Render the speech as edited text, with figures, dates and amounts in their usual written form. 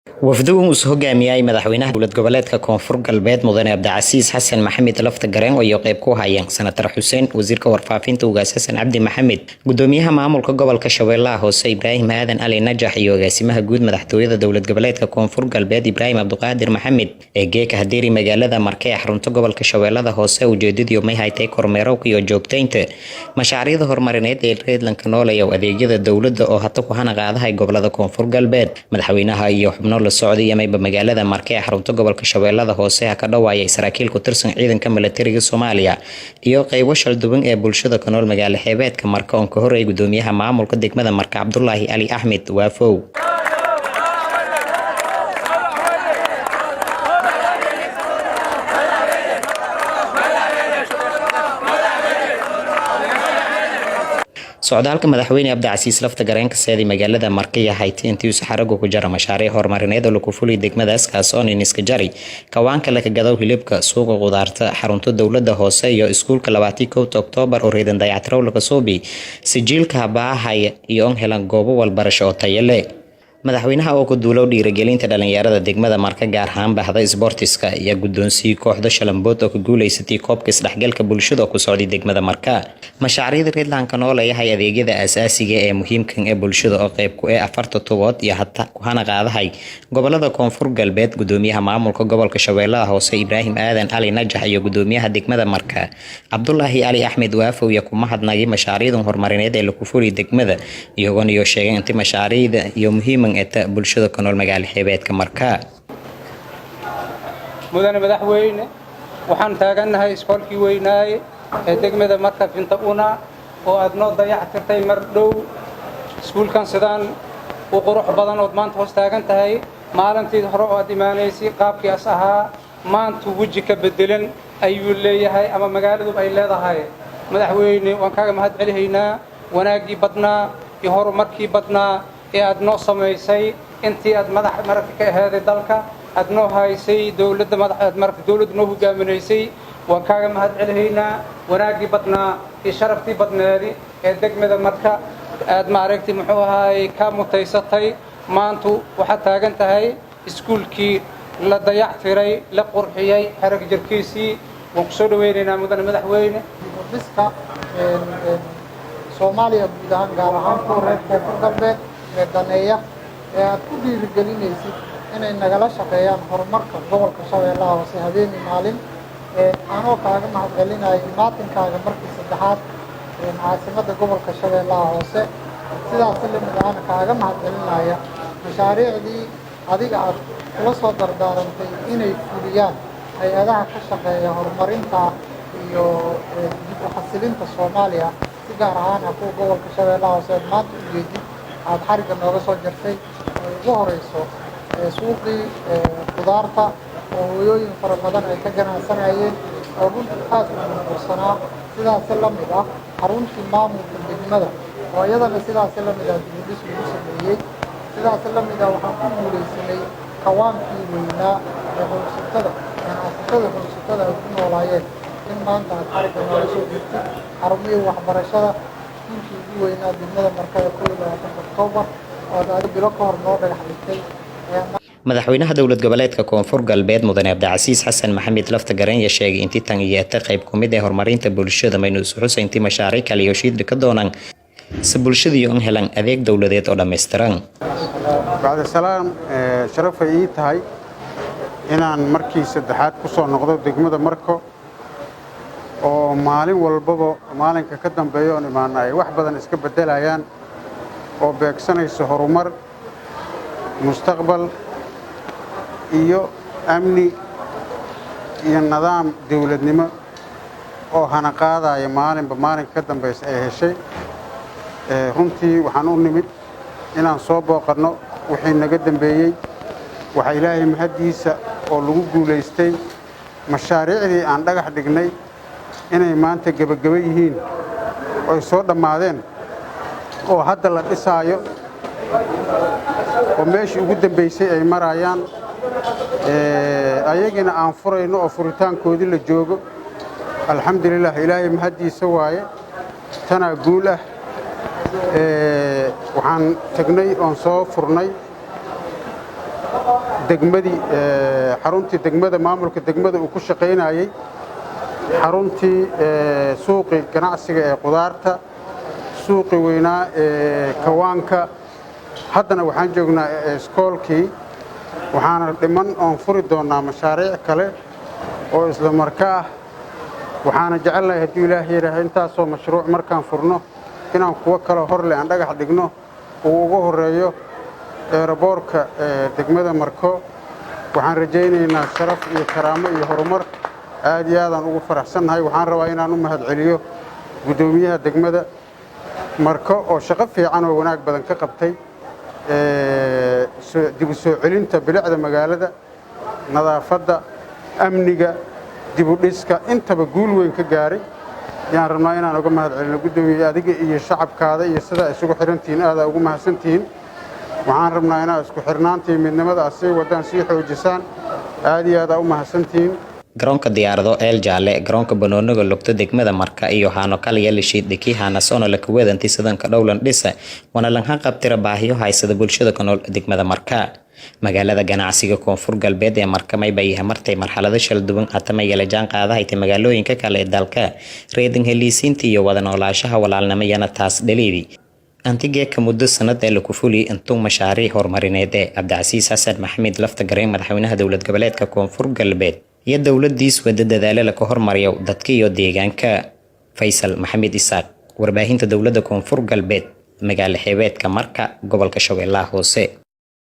wafduhu uu hogaamiyay madaxweynaha dowlad goboleedka Koonfur Galbeed Mudane Abdicasiis Xasan Maxamed lafta gareen oo qayb ku hayeen Senator Xuseen wasiirka warfaafinta ugaas Xasan Cabdi Maxamed gudoomiyaha maamulka gobolka Shabeellaha Hoose Ibraahim Aadan Ali Najax iyo agaasimaha guud madaxtooyada dowlad goboleedka Koonfur Galbeed Ibraahim Abduqaadir Maxamed ee geeka hadeeri magaalada Markay xarunta gobolka Shabeellaha Hoose ujeedadii may haytay kormeero iyo joogteynta mashaariicda horumarineed ee reedlanka nooleeyo adeegyada dowladda oo hata ku hana qaadahay gobolada Koonfur Galbeed madaxweynaha iyo xubno la socday mayba magaalada Markay xarunta gobolka Shabeellaha Hoose ka dhawaayay saraakiil ku tirsan ciidanka militariga Soomaaliya iyo qaybo shal duwan ee bulshada ka nool magaalada xeebeedka Marka oo ka horeeyay gudoomiyaha maamulka degmada Marka Cabdullaahi Ali Axmed Waafow socdaalka madaxweyne Abdicasiis lafta gareenka seedi magaalada Markay haytay intii uu saxarago ku jara mashaariic horumarineed oo lagu fuliyay degmadaas kaas oo iska jari kawaanka la gadaw hilibka suuqa qudaarta xarunta dowladda hoose iyo iskuulka 21 Oktoobar oo reedan dayactiro laga soo bi sijiilka baahay iyo helan goobo walbarasho oo tayo leh madaxweynaha oo ku duulow dhiirigelinta dhalinyarada degmada Marka gaar ahaan bahda isboortiska iyo gudoonsiga kooxda Shalambood oo ku guuleysatay koobka isdhexgalka bulshada ku socday degmada Marka mashaariicda reedlanka nooleeyahay adeegyada aasaasiga ee muhiimka ah ee bulshada oo qayb ku ah afarta tobood iyo hata ku hana qaadahay gobolada Koonfur Galbeed gudoomiyaha maamulka gobolka Shabeellaha Hoose Ibraahim Aadan Ali Najax iyo gudoomiyaha degmada Marka Cabdullaahi Ali Axmed Waafow iyo ku mahadnaqay mashaariicda horumarineed ee lagu fuliyay degmada iyagoo sheegay intii mashaariicda iyo muhiim ee bulshada ka nool magaalada xeebeedka Marka mudane madaxweyne waxaan taaganahay iskoolkii weynaaye ee degmada Marka finta una oo aad noo dayactirtay mar dhow iskuulkan sidaan u qurux badan oo maanta hoos taagan tahay maalintii hore oo aad imaanaysay qaabkii as ahaa maanta waji ka bedelan ayuu leeyahay ama magaaladu ay leedahay madaxweyne waan kaaga mahad celihaynaa wanaagii badnaa iyo horumarkii badnaa ee aad noo samaysay intii aad madax marka ka aheeday dalka aad noo haysay dawladda madaxda marka dawladdu noo hogaaminaysay waan kaaga mahad celihaynaa wanaagii badnaa iyo sharaftii badneedi ee degmada Marka aad maaragtay muxuu ahaay ka mutaysatay maanta waxa taagan tahay iskuulkii la dayactiray la qurxiyay xarag jirkiisii waan ku soo dhaweynaynaa mudane madaxweyne biska Soomaaliya guud ahaan gaar ahaan Koonfur Galbeed daneeya ee aad ku dhiirigelinaysid inay nagala shaqeeyaan horumarka gobolka Shabeellaha Hoose habeen maalin aanoo kaaga mahadcelinayo maatinkaaga markii saddexaad caasimada gobolka Shabeellaha Hoose sidaas la mid ah kaaga mahadcelinaya mashaariicdii adiga aad kula soo dardaarantay inay fuliyaan hay'adaha ka shaqeeya horumarinta iyo dib u xasilinta Soomaaliya si gaar ahaan kuwa gobolka Shabeellaha Hoose maanta u jeedin aad xariga nooga soo jirtay oo ugu horeyso suuqii qudaarta oo hooyooyin fara badan ay ka ganacsanayeen oo runtii aad u bursanaa sidaas la mid ah xaruntii maamulka degmada oo iyadana sidaas la mid ah dib u sameeyay sidaas la mid ah waxaan ku guuleysanay kawaankii weynaa ee howlsatada ay ku noolaayeen in maanta aad xariga nooga soo jirtay xarumihii waxbarashada ugu weynaa degmada Marka ee 21 Oktoobar oo aad bilo ka hor noo dhagax dhigtay madaxweynaha dowlad goboleedka Koonfur Galbeed Mudane Abdicasiis Xasan Maxamed lafta gareen sheegay intii tan iyo qayb ku mid ah horumarinta bulshada maynu xusayntii mashaariic kale iyo shid ka doonaan si bulshada iyo helan adeeg dawladeed oo dhameystiran bacda salaam sharaf ay tahay inaan markii saddexaad ku soo noqdo degmada Marka oo maalin walbaba maalinka ka dambeeyo oo imaanay wax badan iska bedelayaan oo beegsanayso horumar mustaqbal iyo amni iyo nidaam dawladnimo oo hana qaadaya maalinba maalinka ka dambeeyay ay heshay runtii waxaan u nimid inaan soo booqano wixii naga dambeeyay waxa Ilaahay mahadiisa oo lagu guuleystay mashaariicdii aan dhagax dhignay inay maanta gabagaba yihiin oo soo dhamaadeen oo hadda la dhisaayo oo meeshii ugu dambeysay ay marayaan ayagina aan furayno oo furitaankoodii la joogo alxamdulillah Ilaahay mahadiisa waaye tana guul ah waxaan tagnay oon soo furnay degmadii xaruntii degmada maamulka degmada uu ku shaqaynayay xaruntii suuqii ganacsiga ee qudaarta suuqii weynaa ee kawaanka haddana waxaan joognaa iskoolkii waxaana dhiman oon furi doonaa mashaariic kale oo isla markaa waxaana jecelnahay haddii ilaahay yidhaaha intaasoo mashruuc markaan furno inaan kuwo kale horle aan dhagax dhigno uu ugu horeeyo eeraboorka degmada Marko waxaan rajaynaynaa sharaf iyo karaamo iyo horumar aad iyo aad aan ugu faraxsanahay waxaan rabaa inaan u mahadceliyo gudoomiyaha degmada Marko oo shaqo fiican oo wanaag badan ka qabtay dib u soo celinta bilicda magaalada nadaafadda amniga dib u dhiska intaba guul weyn ka gaaray yaan rabnaa inaan uga mahadcelino gudoomiyaha adiga iyo shacabkaada iyo sida ay isugu xirantihiin aad ugu mahadsantihiin waxaan rabnaa inaad isku xirnaantii midnimada asii wadaan sii xoojisaan aad iyo aad u mahadsantihiin garoonka diyaarado eel jaalle garoonka banooniga lugta degmada Marka iyo haano kala yeelishid dhiki haana soona la kuweedanti sidanka dhowlan dhisa wana lanka qabtira baahiyo haysada bulshada ku nool degmada Marka magaalada ganacsiga koonfur galbeed ee Marka may bayaha martay marxalada shal duwan atama yala jaan qaadahay magaalooyinka kale ee dalka reedin heliisiinta iyo wada noolaanshaha walaalnimayana taas dhaliidi antigee ka muddo sanad ee lagu fuliyay intuu mashaariic horumarineed ee Cabdicasiis Xasan Maxamed lafta gareen madaxweynaha dowlad goboleedka koonfur galbeed iyo dawladdiis wada dadaalo la ka hormariyo dadka iyo deegaanka Faysal Maxamed Isaaq warbaahinta dowladda koonfur galbeed magaalo xeebeedka Marka gobolka Shabeellaha Hoose